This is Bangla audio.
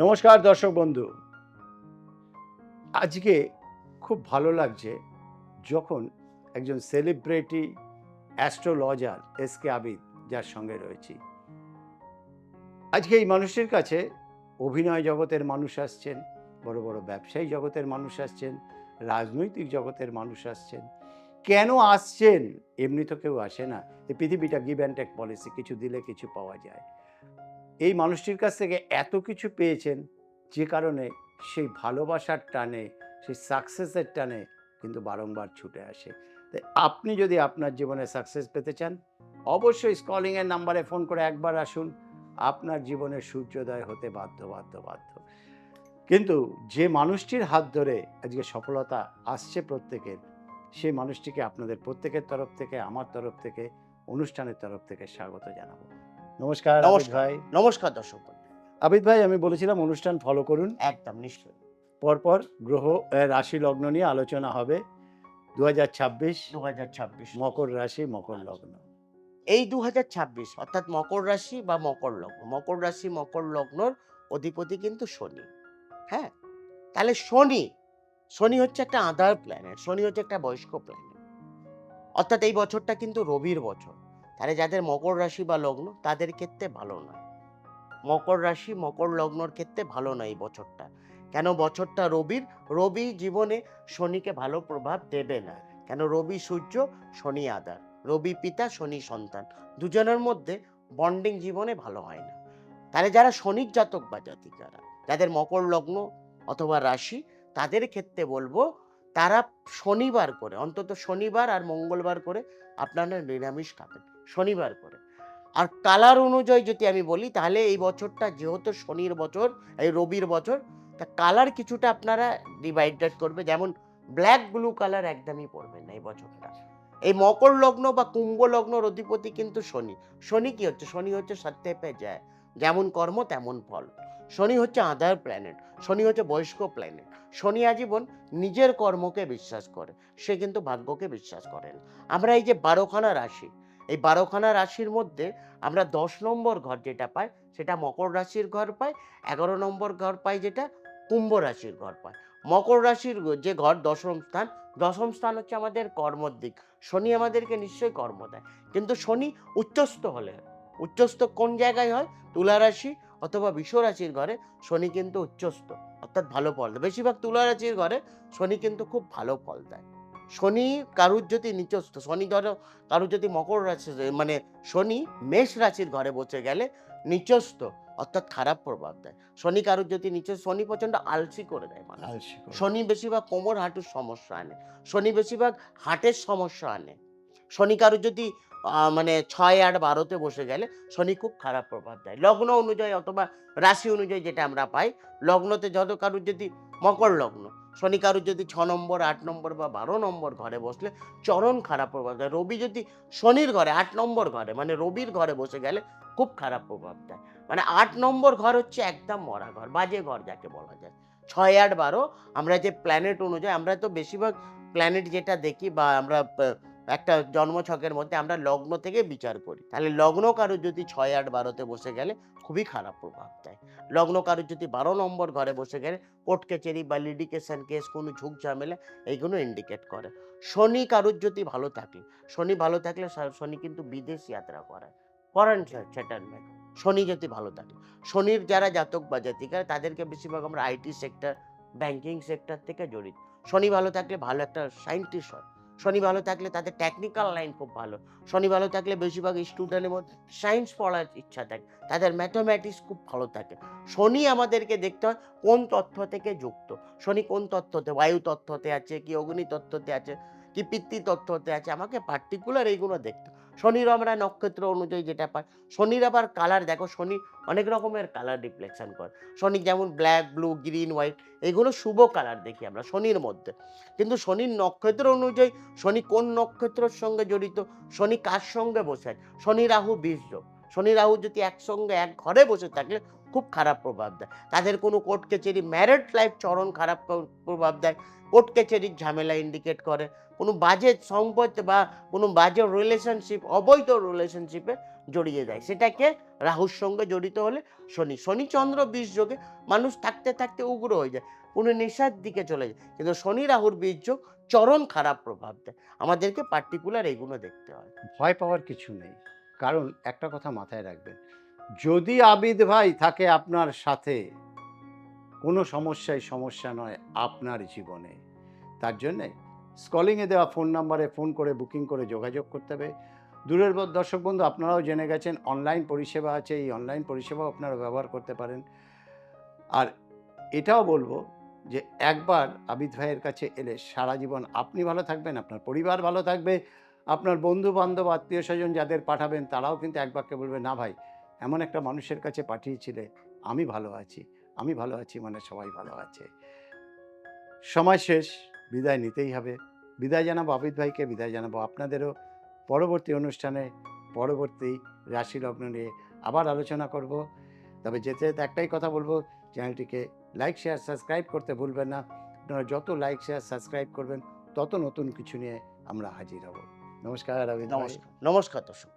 নমস্কার দর্শক বন্ধু। আজকে খুব ভালো লাগছে যখন একজন সেলিব্রিটি অ্যাস্ট্রোলজার এস.কে. আবিদ যার সঙ্গে রয়েছি। আজকে এই মানুষটির কাছে অভিনয় জগতের মানুষ আসছেন, বড় বড় ব্যবসায়ী জগতের মানুষ আসছেন, রাজনৈতিক জগতের মানুষ আসছেন। কেন আসছেন? এমনি তো কেউ আসে না। এই পৃথিবীটা গিভ অ্যান্ড টেক পলিসি, কিছু দিলে কিছু পাওয়া যায়। এই মানুষটির কাছ থেকে এত কিছু পেয়েছেন যে কারণে সেই ভালোবাসার টানে, সেই সাকসেসের টানে কিন্তু বারংবার ছুটে আসে। তাই আপনি যদি আপনার জীবনে সাকসেস পেতে চান, অবশ্যই স্কলিংয়ের নাম্বারে ফোন করে একবার আসুন। আপনার জীবনের সূর্যোদয় হতে বাধ্য, বাধ্য, বাধ্য। কিন্তু যে মানুষটির হাত ধরে আজকে সফলতা আসছে প্রত্যেকের, সেই মানুষটিকে আপনাদের প্রত্যেকের তরফ থেকে, আমার তরফ থেকে, অনুষ্ঠানের তরফ থেকে স্বাগত জানাবো। নমস্কার আবিদ নমস্কার, ভাই। নমস্কার দর্শক বন্ধু। আবিদ ভাই, আমি বলেছিলাম অনুষ্ঠান ফলো করুন। একদম নিশ্চয়ই। পরপর গ্রহ রাশি লগ্ন নিয়ে আলোচনা হবে। ২০২৬ ২০২৬ মকর রাশি, মকর আচ্ছা। লগ্ন। এই ২০২৬ অর্থাৎ মকর রাশি বা মকর লগ্ন। মকর রাশি, মকর লগ্নর অধিপতি কিন্তু শনি। হ্যাঁ? তাহলে শনি হচ্ছে একটা আদার প্ল্যানেট। শনি হচ্ছে একটা বয়স্ক প্ল্যানেট। অর্থাৎ এই বছরটা কিন্তু রবির বছর। তাহলে যাদের মকর রাশি বা লগ্ন তাদের ক্ষেত্রে ভালো নয়। মকর রাশি, মকর লগ্নর ক্ষেত্রে ভালো নয় এই বছরটা। কেন বছরটা রবির, রবি জীবনে শনিকে ভালো প্রভাব দেবে না। কেন রবি সূর্য, শনি আধার। রবি পিতা, শনি সন্তান। দুজনের মধ্যে বন্ডিং জীবনে ভালো হয় না। তাহলে যারা শনির জাতক বা জাতিকারা, যাদের মকর লগ্ন অথবা রাশি, তাদের ক্ষেত্রে বলবো তারা শনিবার করে, অন্তত শনিবার আর মঙ্গলবার করে আপনারা নিরামিষ খাবেন। শনিবার করে। আর কালার অনুযায়ী যদি আমি বলি তাহলে এই বছরটা যেহেতু শনির বছর, এই রবির বছর, তা কালার কিছুটা আপনারা ডিভাইডেড করবে। যেমন ব্ল্যাক ব্লু কালার একদমই পড়বেন না এই বছরটা। এই মকর লগ্ন বা কুম্ভ লগ্নর অধিপতি কিন্তু শনি। শনি কি হচ্ছে? শনি হচ্ছে সত্যে পে যায়। যেমন কর্ম তেমন ফল। শনি হচ্ছে আদার প্ল্যানেট। শনি হচ্ছে বয়স্ক প্ল্যানেট। শনি আজীবন নিজের কর্মকে বিশ্বাস করে। সে কিন্তু ভাগ্যকে বিশ্বাস করে না। আমরা এই যে ১২ খানা রাশি, এই ১২ খানা রাশির মধ্যে আমরা ১০ নম্বর ঘর যেটা পাই সেটা মকর রাশির ঘর পাই, ১১ নম্বর ঘর পাই যেটা কুম্ভ রাশির ঘর পাই। মকর রাশির যে ঘর দশম স্থান, দশম স্থান হচ্ছে আমাদের কর্মর দিক। শনি আমাদেরকে নিশ্চয়ই কর্ম দেয়। কিন্তু শনি উচ্চস্থ হলে হয়। উচ্চস্থ কোন জায়গায় হয়? তুলা রাশি অথবা বৃষ রাশির ঘরে শনি কিন্তু উচ্চস্থ, অর্থাৎ ভালো ফল দেয়। বেশিরভাগ তুলা রাশির ঘরে শনি কিন্তু খুব ভালো ফল দেয়। শনি কারুর যদি নিচস্থ, শনি ধরো কারুর যদি মকর রাশি মানে শনি মেষ রাশির ঘরে বসে গেলে নিচস্থ, অর্থাৎ খারাপ প্রভাব দেয়। শনি কারুর যদি নিচে, শনি প্রচন্ড আলসি করে দেয় মানুষ। আলসি করে। শনি বেশিরভাগ কোমর হাঁটুর সমস্যা আনে। শনি বেশিরভাগ হার্টের সমস্যা আনে। শনি কারুর যদি মানে ৬, ৮, ১২তে বসে গেলে শনি খুব খারাপ প্রভাব দেয়। লগ্ন অনুযায়ী অথবা রাশি অনুযায়ী যেটা আমরা পাই, লগ্নতে যত কারুর যদি মকর লগ্ন, শনি কারুর যদি ৬ নম্বর, ৮ নম্বর বা ১২ নম্বর ঘরে বসলে চরম খারাপ প্রভাব দেয়। রবি যদি শনির ঘরে ৮ নম্বর ঘরে মানে রবির ঘরে বসে গেলে খুব খারাপ প্রভাব দেয়। মানে ৮ নম্বর ঘর হচ্ছে একদম মরা ঘর, বাজে ঘর যাকে বলা যায়। ৬, ৮, ১২ আমরা যে প্ল্যানেট অনুযায়ী, আমরা তো বেশিরভাগ প্ল্যানেট যেটা দেখি বা আমরা একটা জন্মছকের মধ্যে আমরা লগ্ন থেকে বিচার করি। তাহলে লগ্ন কারুর যদি ৬, ৮, ১২তে বসে গেলে খুবই খারাপ প্রভাব দেয়। লগ্ন কারুর যদি ১২ নম্বর ঘরে বসে গেলে কোর্ট কাচারি বা লিটিগেশন কেস, কোনো ঝুঁক ঝামেলা এইগুলো ইন্ডিকেট করে। শনি কারুর যদি ভালো থাকে, শনি ভালো থাকলে শনি কিন্তু বিদেশ যাত্রা করায়। Foreign settlement. শনি যদি ভালো থাকে। শনির যারা জাতক বা জাতিকা তাদেরকে বেশিরভাগ আমরা আইটি সেক্টর, ব্যাংকিং সেক্টর থেকে জড়িত। শনি ভালো থাকলে ভালো একটা সায়েন্টিস্ট হয়। শনি ভালো থাকলে তাদের টেকনিক্যাল লাইন খুব ভালো। শনি ভালো থাকলে বেশিরভাগ স্টুডেন্টের মধ্যে সায়েন্স পড়ার ইচ্ছা থাকে। তাদের ম্যাথমেটিক্স খুব ভালো থাকে। শনি আমাদেরকে দেখতে হয় কোন তত্ত্ব থেকে যুক্ত। শনি কোন তত্ত্বতে, বায়ু তত্ত্বতে আছে, কি অগ্নি তত্ত্বতে আছে, কি পিতৃ তত্ত্বতে আছে, আমাকে পার্টিকুলার এইগুলো দেখতে হয়। শনির আমরা নক্ষত্র অনুযায়ী যেটা পাই। শনির আবার কালার দেখো, শনি অনেক রকমের কালার রিফ্লেকশন করে। শনি যেমন ব্ল্যাক, ব্লু, গ্রিন, হোয়াইট এগুলো শুভ কালার দেখি আমরা শনির মধ্যে। কিন্তু শনির নক্ষত্র অনুযায়ী শনি কোন নক্ষত্রের সঙ্গে জড়িত, শনি কার সঙ্গে বসে আছে, শনি রাহু বীজযোগ। শনি রাহু যদি একসঙ্গে এক ঘরে বসে থাকলে খুব খারাপ প্রভাব দেয়। তাদের কোনো কোর্ট কাচারি, ম্যারিড লাইফ চরম খারাপ প্রভাব দেয়। কোর্ট কাচারির ঝামেলা ইন্ডিকেট করে। কোনো বাজে সম্পর্ক বা কোনো বাজে রিলেশনশিপ, অবৈধ রিলেশনশিপে জড়িয়ে দেয়। সেটাকে রাহুর সঙ্গে জড়িত হলে শনি। শনি চন্দ্র ২০ যোগে মানুষ থাকতে থাকতে উগ্র হয়ে যায়, কোনো নেশার দিকে চলে যায়। কিন্তু শনি রাহুর ২০ যোগ চরম খারাপ প্রভাব দেয়। আমাদেরকে পার্টিকুলার এইগুলো দেখতে হয়। ভয় পাওয়ার কিছু নেই, কারণ একটা কথা মাথায় রাখবেন, যদি আবিদ ভাই থাকে আপনার সাথে, কোনো সমস্যা নয় আপনার জীবনে। তার জন্যে স্ক্রলিংয়ে দেওয়া ফোন নাম্বারে ফোন করে বুকিং করে যোগাযোগ করতে হবে। দূরের দর্শক বন্ধু, আপনারাও জেনে গেছেন অনলাইন পরিষেবা আছে, এই অনলাইন পরিষেবাও আপনারা ব্যবহার করতে পারেন। আর এটাও বলবো যে একবার আবিদ ভাইয়ের কাছে এলে সারা জীবন আপনি ভালো থাকবেন, আপনার পরিবার ভালো থাকবে, আপনার বন্ধু-বান্ধব, আত্মীয়স্বজন যাদের পাঠাবেন তারাও কিন্তু এক বাক্যে বলবে, "না ভাই, এমন একটা মানুষের কাছে পাঠিয়েছিলে, আমি ভালো আছি। আমি ভালো আছি মানে সবাই ভালো আছে।" সময় শেষ, বিদায় নিতেই হবে। বিদায় জানাবো আবিদ ভাইকে, বিদায় জানাবো আপনাদেরও। পরবর্তী অনুষ্ঠানে পরবর্তী রাশিলগ্ন নিয়ে আবার আলোচনা করব। তবে যেতে যেতে একটাই কথা বলবো, চ্যানেলটিকে লাইক, শেয়ার, সাবস্ক্রাইব করতে ভুলবেন না। আপনারা যত লাইক, শেয়ার, সাবস্ক্রাইব করবেন তত নতুন কিছু নিয়ে আমরা হাজির হব। নমস্কার আবিদ ভাই। নমস্কার, নমস্কার দর্শক।